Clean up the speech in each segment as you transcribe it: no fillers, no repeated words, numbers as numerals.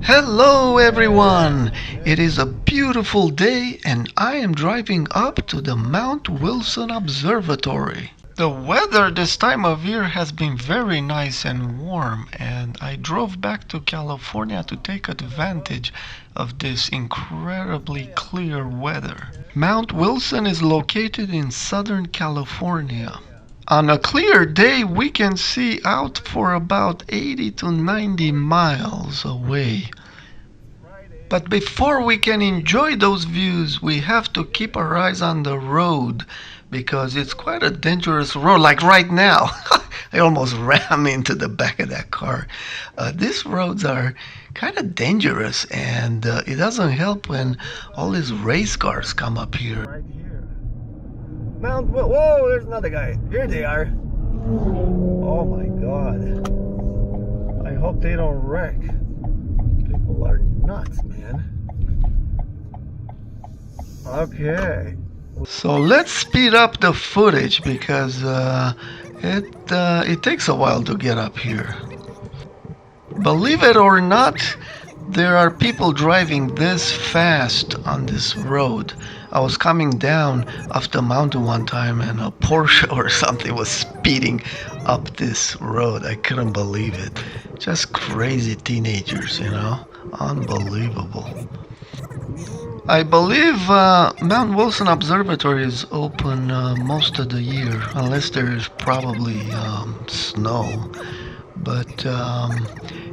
Hello everyone! It is a beautiful day and I am driving up to the Mount Wilson Observatory. The weather this time of year has been very nice and warm, and I drove back to California to take advantage of this incredibly clear weather. Mount Wilson is located in Southern California. On a clear day, we can see out for about 80 to 90 miles away. But before we can enjoy those views, we have to keep our eyes on the road because it's quite a dangerous road. Like right now, I almost ran into the back of that car. These roads are kind of dangerous, and it doesn't help when all these race cars come up here. Right here. Whoa, there's another guy. Here they are. Oh my God. I hope they don't wreck. People are nuts, man. Okay. So let's speed up the footage because it takes a while to get up here. Believe it or not, there are people driving this fast on this road. I was coming down off the mountain one time and a Porsche or something was speeding up this road. I couldn't believe it. Just crazy teenagers, you know? Unbelievable. I believe Mount Wilson Observatory is open most of the year, unless there's probably snow. But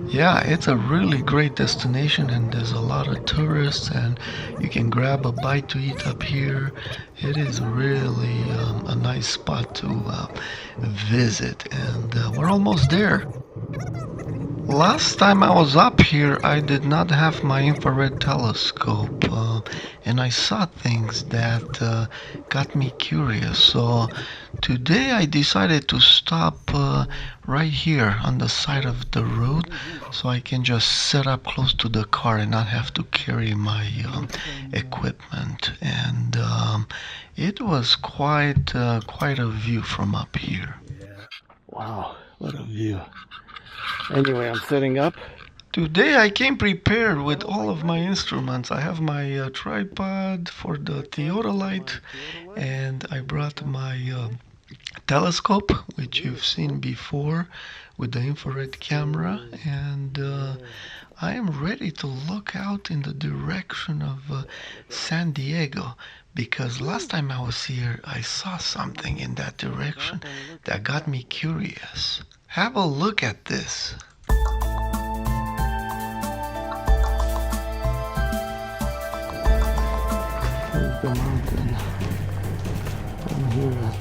yeah, it's a really great destination, and there's a lot of tourists, and you can grab a bite to eat up here. It is really a nice spot to visit, and we're almost there. Last time I was up here, I did not have my infrared telescope, and I saw things that got me curious. So today I decided to stop right here on the side of the road so I can just set up close to the car and not have to carry my equipment. And it was quite a view from up here. Wow, what a view. Anyway, I'm setting up. Today I came prepared with all of my instruments. I have my tripod for the theodolite, and I brought my telescope, which you've seen before, with the infrared camera, and I am ready to look out in the direction of San Diego, because last time I was here I saw something in that direction that got me curious. Have a look at this. Here's the mountain. I'm here at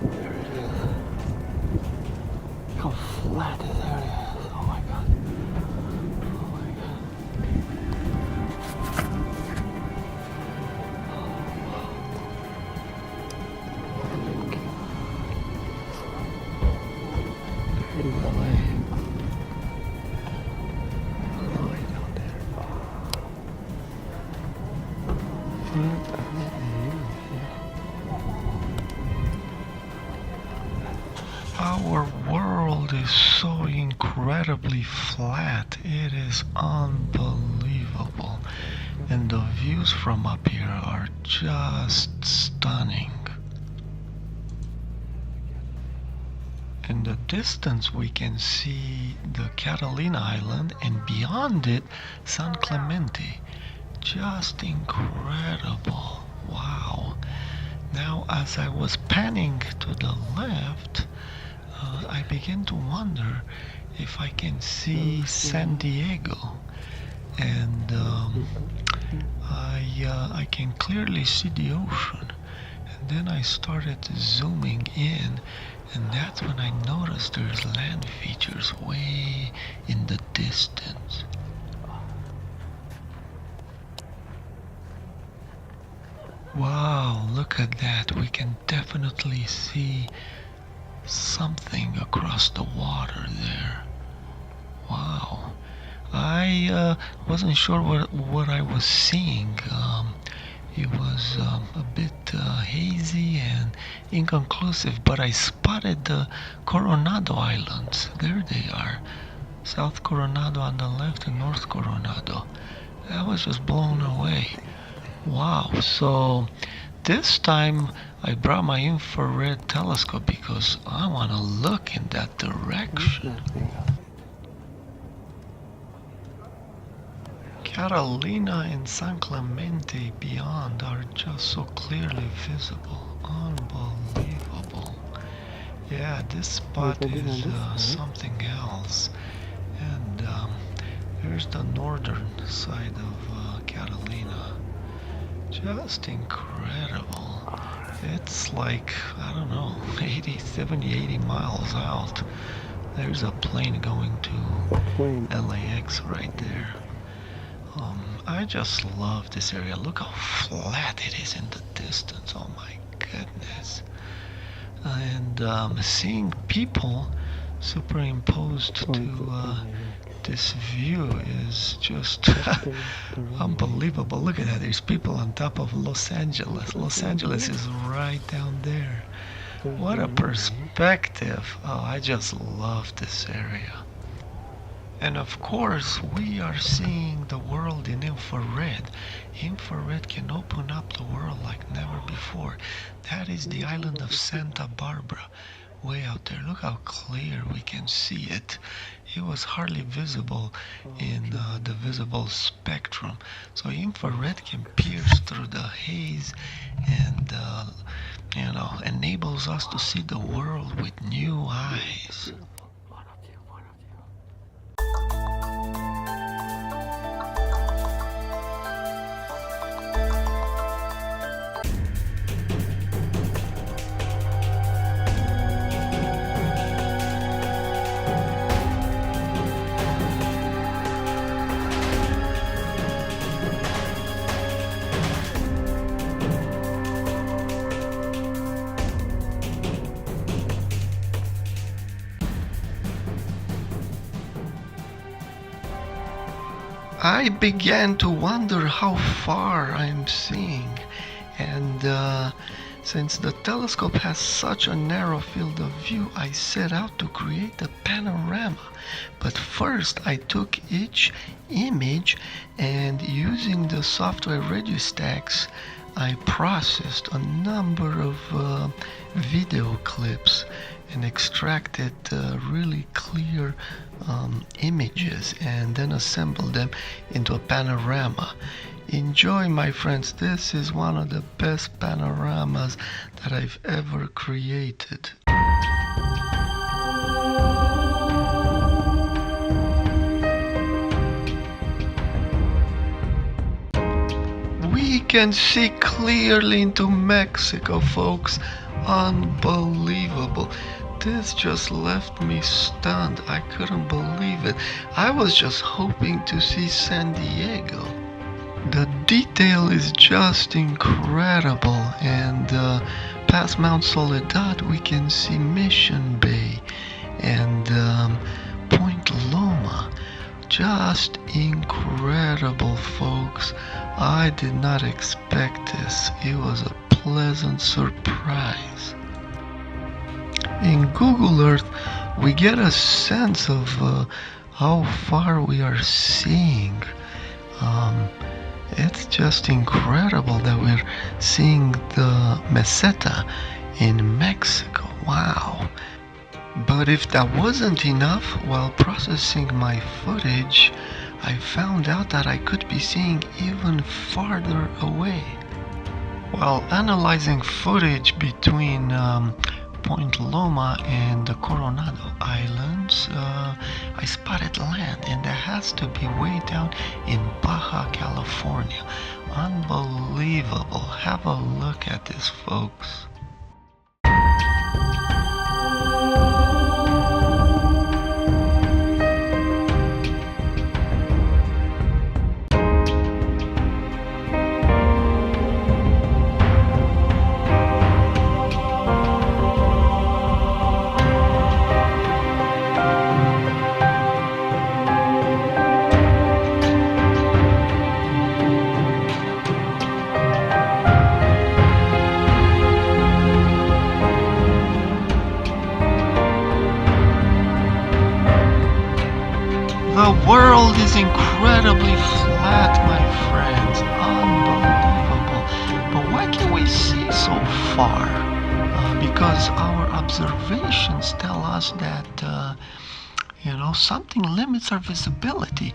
there it is. How flat this area is. Oh my God. Oh my God. There's the way. Our world is so incredibly flat. It is unbelievable. And the views from up here are just stunning. In the distance we can see the Catalina Island, and beyond it San Clemente. Just incredible. Wow. Now as I was panning to the left, I began to wonder if I can see San Diego, and I can clearly see the ocean. And then I started zooming in, and that's when I noticed there's land features way in the distance. Wow, look at that. We can definitely see something across the water there. Wow. I wasn't sure what I was seeing. It was a bit hazy and inconclusive, but I spotted the Coronado Islands. There they are. South Coronado on the left and North Coronado. I was just blown away. Wow. So this time I brought my infrared telescope because I want to look in that direction. Catalina and San Clemente beyond are just so clearly visible. Unbelievable. Yeah, this spot is something else. And here's the northern side of Catalina. Just incredible. It's like, I don't know, 80, 70, 80 miles out. There's a plane going to LAX right there. I just love this area. Look how flat it is in the distance. Oh my goodness. And seeing people superimposed to this view is just unbelievable. Look at that. There's people on top of Los Angeles. Los Angeles is right down there. What a perspective. Oh, I just love this area. And of course, we are seeing the world in infrared. Infrared can open up the world like never before. That is the island of Santa Barbara, way out there. Look how clear we can see it. It was hardly visible in the visible spectrum. So infrared can pierce through the haze and, enables us to see the world with new eyes. I began to wonder how far I'm seeing, and since the telescope has such a narrow field of view, I set out to create a panorama. But first I took each image and using the software Registax, I processed a number of video clips and extracted really clear images and then assembled them into a panorama. Enjoy, my friends. This is one of the best panoramas that I've ever created. We can see clearly into Mexico, folks. Unbelievable. This just left me stunned. I couldn't believe it. I was just hoping to see San Diego. The detail is just incredible, and past Mount Soledad we can see Mission Bay and Point Loma. Just incredible, folks. I did not expect this. It was a pleasant surprise. In Google Earth, we get a sense of how far we are seeing. It's just incredible that we're seeing the meseta in Mexico. Wow. But if that wasn't enough, while processing my footage, I found out that I could be seeing even farther away. While analyzing footage between Point Loma and the Coronado Islands, I spotted land, and that has to be way down in Baja California. Unbelievable. Have a look at this, folks. incredibly flat, my friends. Unbelievable. But why can we see so far? Because our observations tell us that something limits our visibility.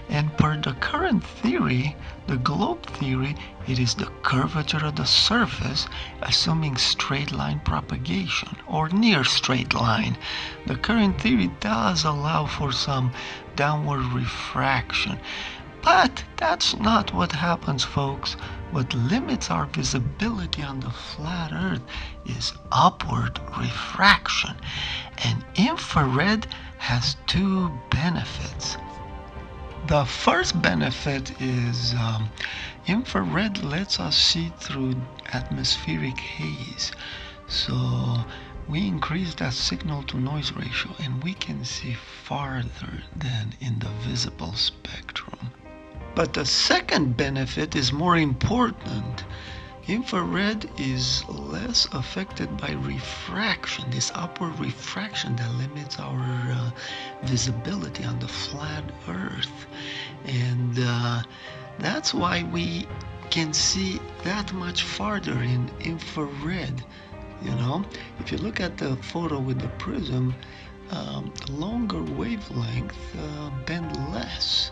And per the current theory, the globe theory, it is the curvature of the surface, assuming straight line propagation or near straight line. The current theory does allow for some downward refraction. But that's not what happens, folks. What limits our visibility on the flat Earth is upward refraction. And infrared has two benefits. The first benefit is infrared lets us see through atmospheric haze. So we increase that signal to noise ratio and we can see farther than in the visible spectrum. But the second benefit is more important. Infrared is less affected by refraction, this upward refraction that limits our visibility on the flat Earth. And that's why we can see that much farther in infrared. If you look at the photo with the prism, the longer wavelength bend less.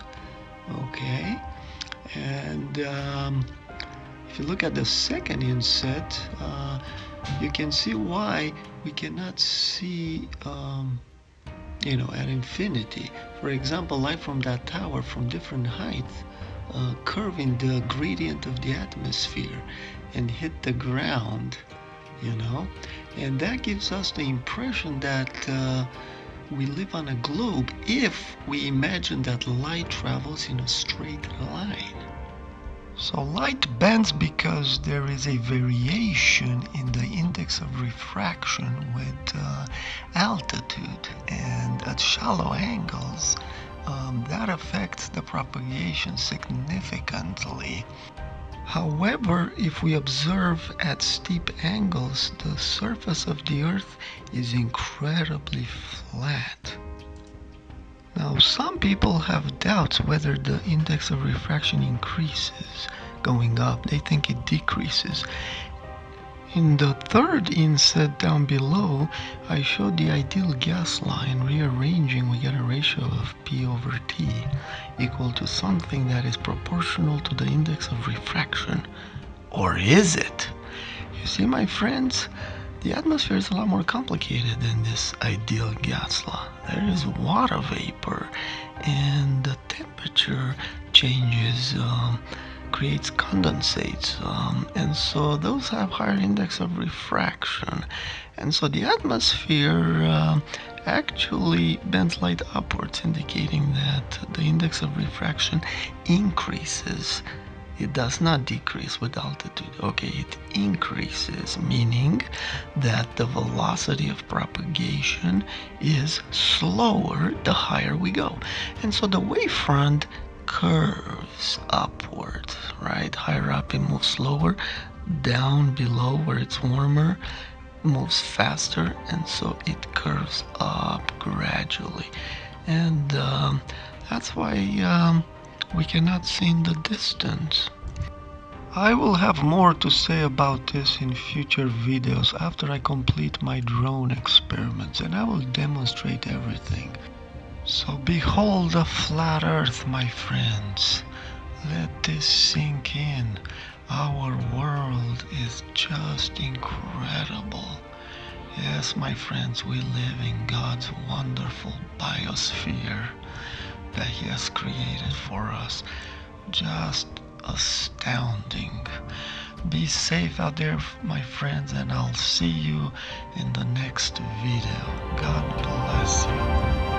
Okay, and if you look at the second inset, you can see why we cannot see at infinity. For example, light from that tower from different heights curving the gradient of the atmosphere and hit the ground, and that gives us the impression that we live on a globe if we imagine that light travels in a straight line. So light bends because there is a variation in the index of refraction with altitude, and at shallow angles that affects the propagation significantly. However, if we observe at steep angles, the surface of the Earth is incredibly flat. Now, some people have doubts whether the index of refraction increases going up. They think it decreases. In the third inset down below, I showed the ideal gas line. Rearranging, we get a ratio of P over T equal to something that is proportional to the index of refraction. Or is it? You see, my friends, the atmosphere is a lot more complicated than this ideal gas law. There is water vapor, and the temperature changes, creates condensates, and so those have higher index of refraction. And so the atmosphere actually bends light upwards, indicating that the index of refraction increases. It does not decrease with altitude. Okay, it increases, meaning that the velocity of propagation is slower the higher we go. And so the wavefront curves upward, right? Higher up it moves slower, down below where it's warmer moves faster, and so it curves up gradually. And that's why we cannot see in the distance. I will have more to say about this in future videos after I complete my drone experiments, and I will demonstrate everything. So behold the flat Earth, my friends. Let this sink in. Our world is just incredible. Yes, my friends, we live in God's wonderful biosphere that He has created for us. Just astounding. Be safe out there, my friends, and I'll see you in the next video. God bless you.